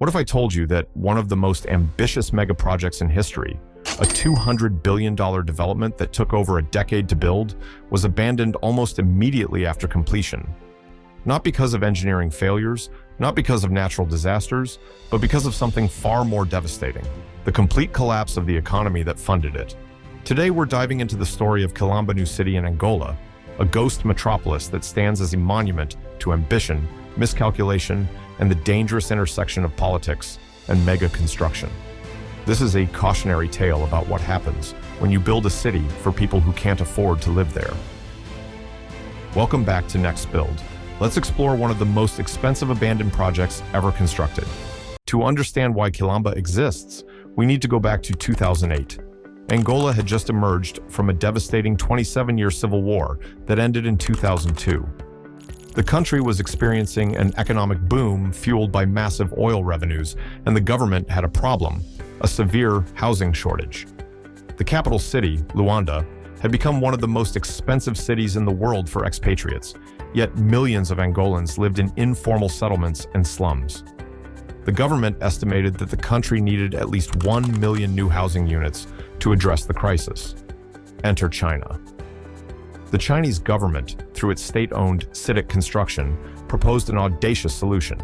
What if I told you that one of the most ambitious megaprojects in history, a $200 billion development that took over a decade to build, was abandoned almost immediately after completion? Not because of engineering failures, not because of natural disasters, but because of something far more devastating: the complete collapse of the economy that funded it. Today we're diving into the story of Kilamba New City in Angola, a ghost metropolis that stands as a monument to ambition, miscalculation, and the dangerous intersection of politics and mega construction. This is a cautionary tale about what happens when you build a city for people who can't afford to live there. Welcome back to Next Build. Let's explore one of the most expensive abandoned projects ever constructed. To understand why Kilamba exists, we need to go back to 2008. Angola had just emerged from a devastating 27-year civil war that ended in 2002. The country was experiencing an economic boom fueled by massive oil revenues, and the government had a problem: a severe housing shortage. The capital city, Luanda, had become one of the most expensive cities in the world for expatriates, yet millions of Angolans lived in informal settlements and slums. The government estimated that the country needed at least 1 million new housing units to address the crisis. Enter China. The Chinese government, through its state-owned CITIC Construction, proposed an audacious solution.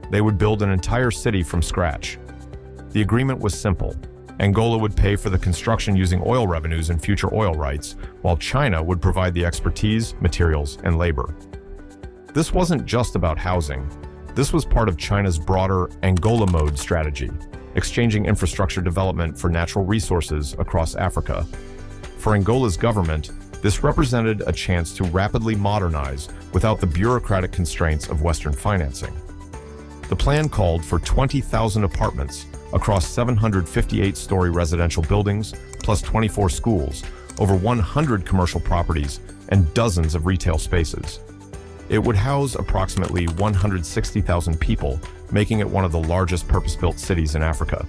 They would build an entire city from scratch. The agreement was simple. Angola would pay for the construction using oil revenues and future oil rights, while China would provide the expertise, materials, and labor. This wasn't just about housing. This was part of China's broader Angola Mode strategy, exchanging infrastructure development for natural resources across Africa. For Angola's government, this represented a chance to rapidly modernize without the bureaucratic constraints of Western financing. The plan called for 20,000 apartments across 758-story residential buildings, plus 24 schools, over 100 commercial properties, and dozens of retail spaces. It would house approximately 160,000 people, making it one of the largest purpose-built cities in Africa.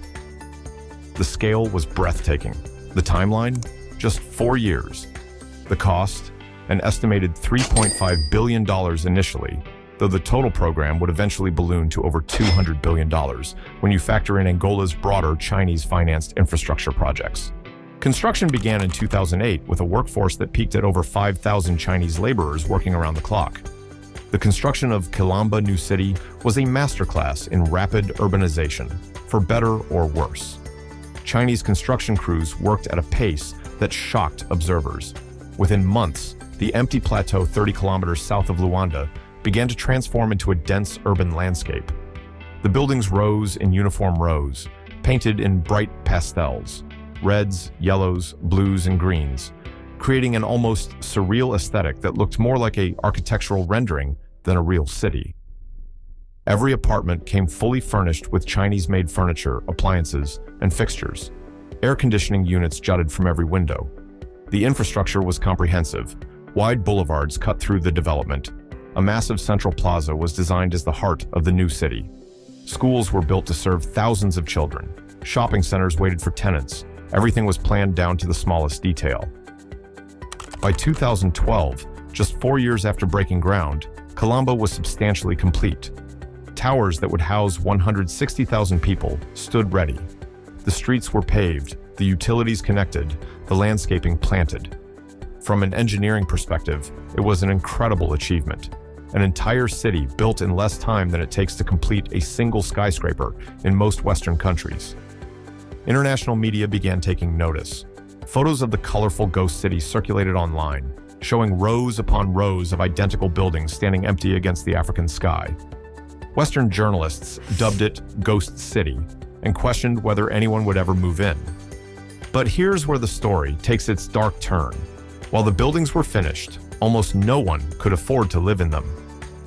The scale was breathtaking. The timeline? Just 4 years. The cost? An estimated $3.5 billion initially, though the total program would eventually balloon to over $200 billion when you factor in Angola's broader Chinese-financed infrastructure projects. Construction began in 2008 with a workforce that peaked at over 5,000 Chinese laborers working around the clock. The construction of Kilamba New City was a masterclass in rapid urbanization, for better or worse. Chinese construction crews worked at a pace that shocked observers. Within months, the empty plateau 30 kilometers south of Luanda began to transform into a dense urban landscape. The buildings rose in uniform rows, painted in bright pastels, reds, yellows, blues, and greens, creating an almost surreal aesthetic that looked more like an architectural rendering than a real city. Every apartment came fully furnished with Chinese-made furniture, appliances, and fixtures. Air conditioning units jutted from every window. The infrastructure was comprehensive. Wide boulevards cut through the development. A massive central plaza was designed as the heart of the new city. Schools were built to serve thousands of children. Shopping centers waited for tenants. Everything was planned down to the smallest detail. By 2012, just 4 years after breaking ground, Kilamba was substantially complete. Towers that would house 160,000 people stood ready. The streets were paved, the utilities connected, the landscaping planted. From an engineering perspective, it was an incredible achievement. An entire city built in less time than it takes to complete a single skyscraper in most Western countries. International media began taking notice. Photos of the colorful ghost city circulated online, showing rows upon rows of identical buildings standing empty against the African sky. Western journalists dubbed it Ghost City and questioned whether anyone would ever move in. But here's where the story takes its dark turn. While the buildings were finished, almost no one could afford to live in them.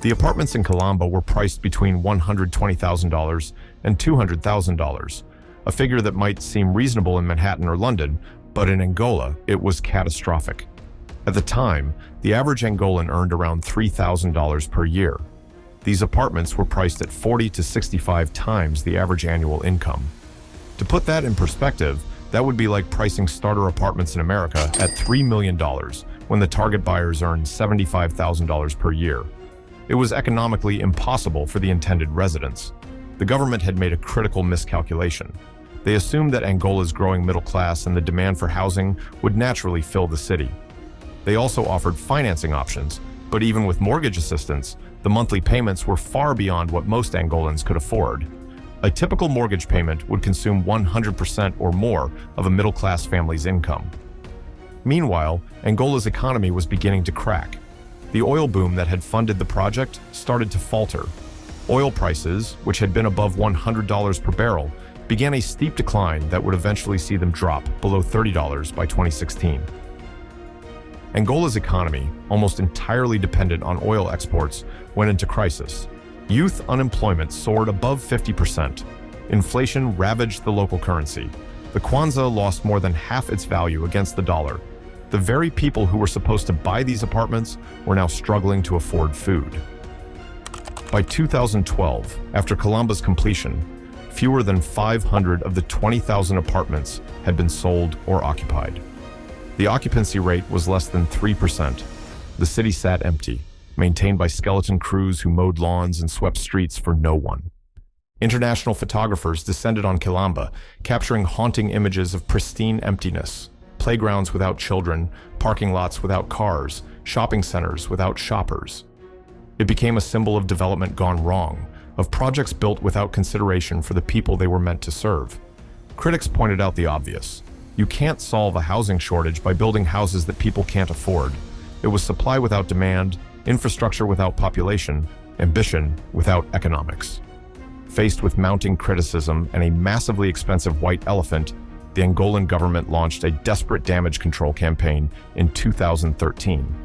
The apartments in Kilamba were priced between $120,000 and $200,000, a figure that might seem reasonable in Manhattan or London, but in Angola, it was catastrophic. At the time, the average Angolan earned around $3,000 per year. These apartments were priced at 40 to 65 times the average annual income. To put that in perspective, that would be like pricing starter apartments in America at $3 million when the target buyers earned $75,000 per year. It was economically impossible for the intended residents. The government had made a critical miscalculation. They assumed that Angola's growing middle class and the demand for housing would naturally fill the city. They also offered financing options, but even with mortgage assistance, the monthly payments were far beyond what most Angolans could afford. A typical mortgage payment would consume 100% or more of a middle-class family's income. Meanwhile, Angola's economy was beginning to crack. The oil boom that had funded the project started to falter. Oil prices, which had been above $100 per barrel, began a steep decline that would eventually see them drop below $30 by 2016. Angola's economy, almost entirely dependent on oil exports, went into crisis. Youth unemployment soared above 50%. Inflation ravaged the local currency. The kwanza lost more than half its value against the dollar. The very people who were supposed to buy these apartments were now struggling to afford food. By 2012, after Kilamba's completion, fewer than 500 of the 20,000 apartments had been sold or occupied. The occupancy rate was less than 3%. The city sat empty, maintained by skeleton crews who mowed lawns and swept streets for no one. International photographers descended on Kilamba, capturing haunting images of pristine emptiness. Playgrounds without children, parking lots without cars, shopping centers without shoppers. It became a symbol of development gone wrong, of projects built without consideration for the people they were meant to serve. Critics pointed out the obvious. You can't solve a housing shortage by building houses that people can't afford. It was supply without demand, infrastructure without population, ambition without economics. Faced with mounting criticism and a massively expensive white elephant, the Angolan government launched a desperate damage control campaign in 2013.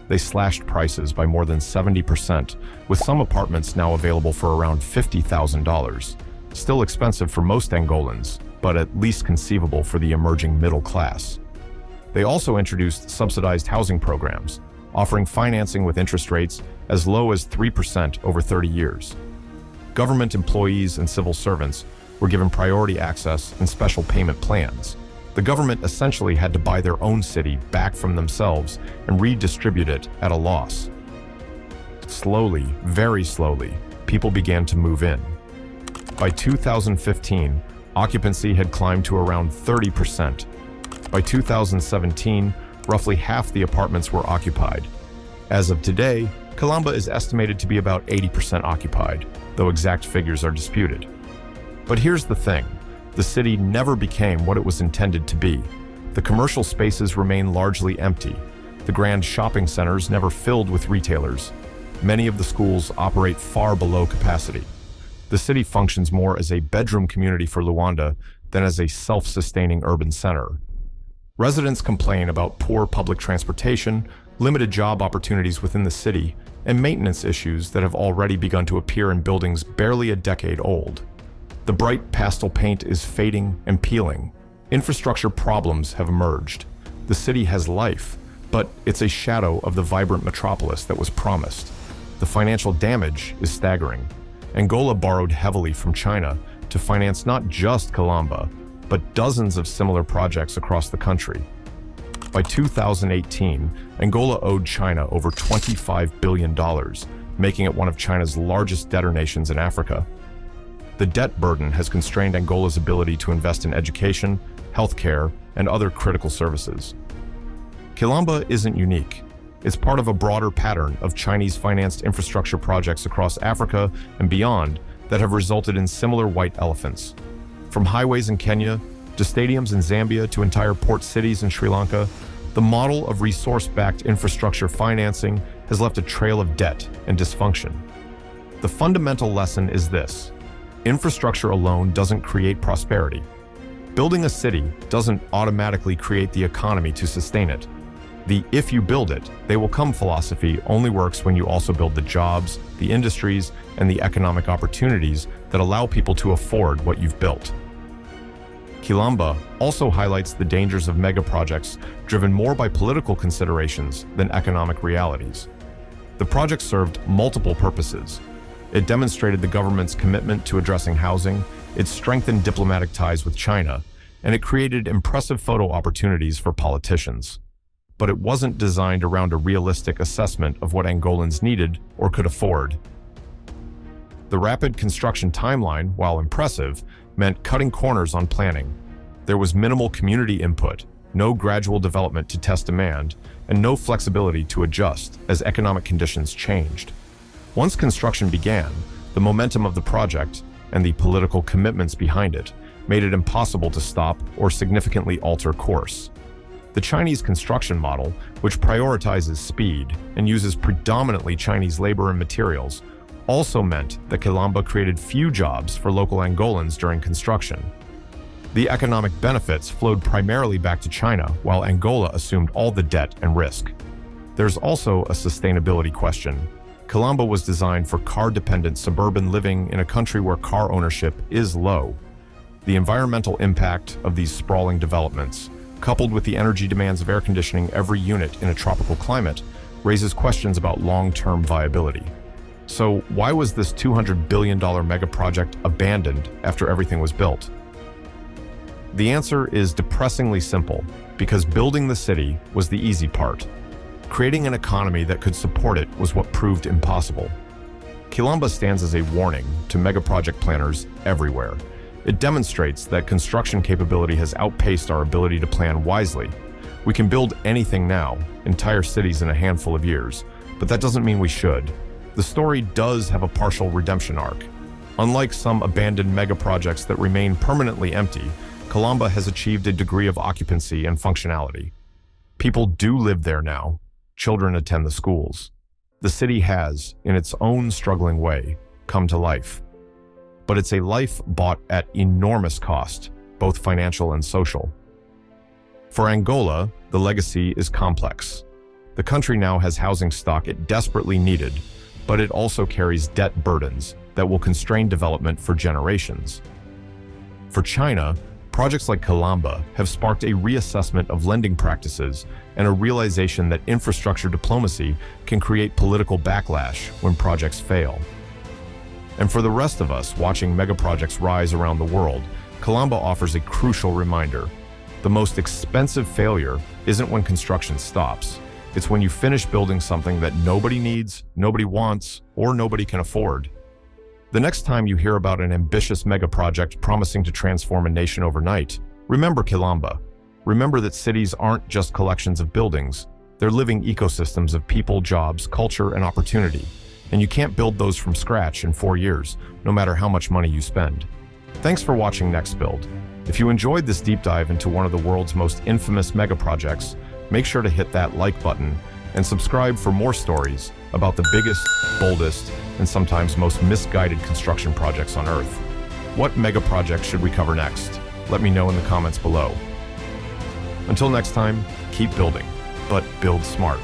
They slashed prices by more than 70%, with some apartments now available for around $50,000. Still expensive for most Angolans, but at least conceivable for the emerging middle class. They also introduced subsidized housing programs, offering financing with interest rates as low as 3% over 30 years. Government employees and civil servants were given priority access and special payment plans. The government essentially had to buy their own city back from themselves and redistribute it at a loss. Slowly, very slowly, people began to move in. By 2015, occupancy had climbed to around 30%. By 2017, roughly half the apartments were occupied. As of today, Kilamba is estimated to be about 80% occupied, though exact figures are disputed. But here's the thing, the city never became what it was intended to be. The commercial spaces remain largely empty. The grand shopping centers never filled with retailers. Many of the schools operate far below capacity. The city functions more as a bedroom community for Luanda than as a self-sustaining urban center. Residents complain about poor public transportation, limited job opportunities within the city, and maintenance issues that have already begun to appear in buildings barely a decade old. The bright pastel paint is fading and peeling. Infrastructure problems have emerged. The city has life, but it's a shadow of the vibrant metropolis that was promised. The financial damage is staggering. Angola borrowed heavily from China to finance not just Kilamba, but dozens of similar projects across the country. By 2018, Angola owed China over $25 billion, making it one of China's largest debtor nations in Africa. The debt burden has constrained Angola's ability to invest in education, healthcare, and other critical services. Kilamba isn't unique. It's part of a broader pattern of Chinese-financed infrastructure projects across Africa and beyond that have resulted in similar white elephants. From highways in Kenya, to stadiums in Zambia, to entire port cities in Sri Lanka, the model of resource-backed infrastructure financing has left a trail of debt and dysfunction. The fundamental lesson is this: infrastructure alone doesn't create prosperity. Building a city doesn't automatically create the economy to sustain it. The "if you build it, they will come" philosophy only works when you also build the jobs, the industries, and the economic opportunities that allow people to afford what you've built. Kilamba also highlights the dangers of megaprojects driven more by political considerations than economic realities. The project served multiple purposes. It demonstrated the government's commitment to addressing housing, it strengthened diplomatic ties with China, and it created impressive photo opportunities for politicians. But it wasn't designed around a realistic assessment of what Angolans needed or could afford. The rapid construction timeline, while impressive, meant cutting corners on planning. There was minimal community input, no gradual development to test demand, and no flexibility to adjust as economic conditions changed. Once construction began, the momentum of the project and the political commitments behind it made it impossible to stop or significantly alter course. The Chinese construction model, which prioritizes speed and uses predominantly Chinese labor and materials, also meant that Kilamba created few jobs for local Angolans during construction. The economic benefits flowed primarily back to China, while Angola assumed all the debt and risk. There's also a sustainability question. Kilamba was designed for car-dependent suburban living in a country where car ownership is low. The environmental impact of these sprawling developments, coupled with the energy demands of air conditioning every unit in a tropical climate, raises questions about long-term viability. So why was this $200 billion megaproject abandoned after everything was built? The answer is depressingly simple, because building the city was the easy part. Creating an economy that could support it was what proved impossible. Kilamba stands as a warning to megaproject planners everywhere. It demonstrates that construction capability has outpaced our ability to plan wisely. We can build anything now, entire cities in a handful of years, but that doesn't mean we should. The story does have a partial redemption arc. Unlike some abandoned megaprojects that remain permanently empty, Kilamba has achieved a degree of occupancy and functionality. People do live there now. Children attend the schools. The city has, in its own struggling way, come to life. But it's a life bought at enormous cost, both financial and social. For Angola, the legacy is complex. The country now has housing stock it desperately needed, but it also carries debt burdens that will constrain development for generations. For China, projects like Kilamba have sparked a reassessment of lending practices and a realization that infrastructure diplomacy can create political backlash when projects fail. And for the rest of us watching megaprojects rise around the world, Kilamba offers a crucial reminder. The most expensive failure isn't when construction stops. It's when you finish building something that nobody needs, nobody wants, or nobody can afford. The next time you hear about an ambitious megaproject promising to transform a nation overnight, remember Kilamba. Remember that cities aren't just collections of buildings. They're living ecosystems of people, jobs, culture, and opportunity. And you can't build those from scratch in 4 years, no matter how much money you spend. Thanks for watching Next Build. If you enjoyed this deep dive into one of the world's most infamous megaprojects, make sure to hit that like button and subscribe for more stories about the biggest, boldest, and sometimes most misguided construction projects on Earth. What megaproject should we cover next? Let me know in the comments below. Until next time, keep building, but build smart.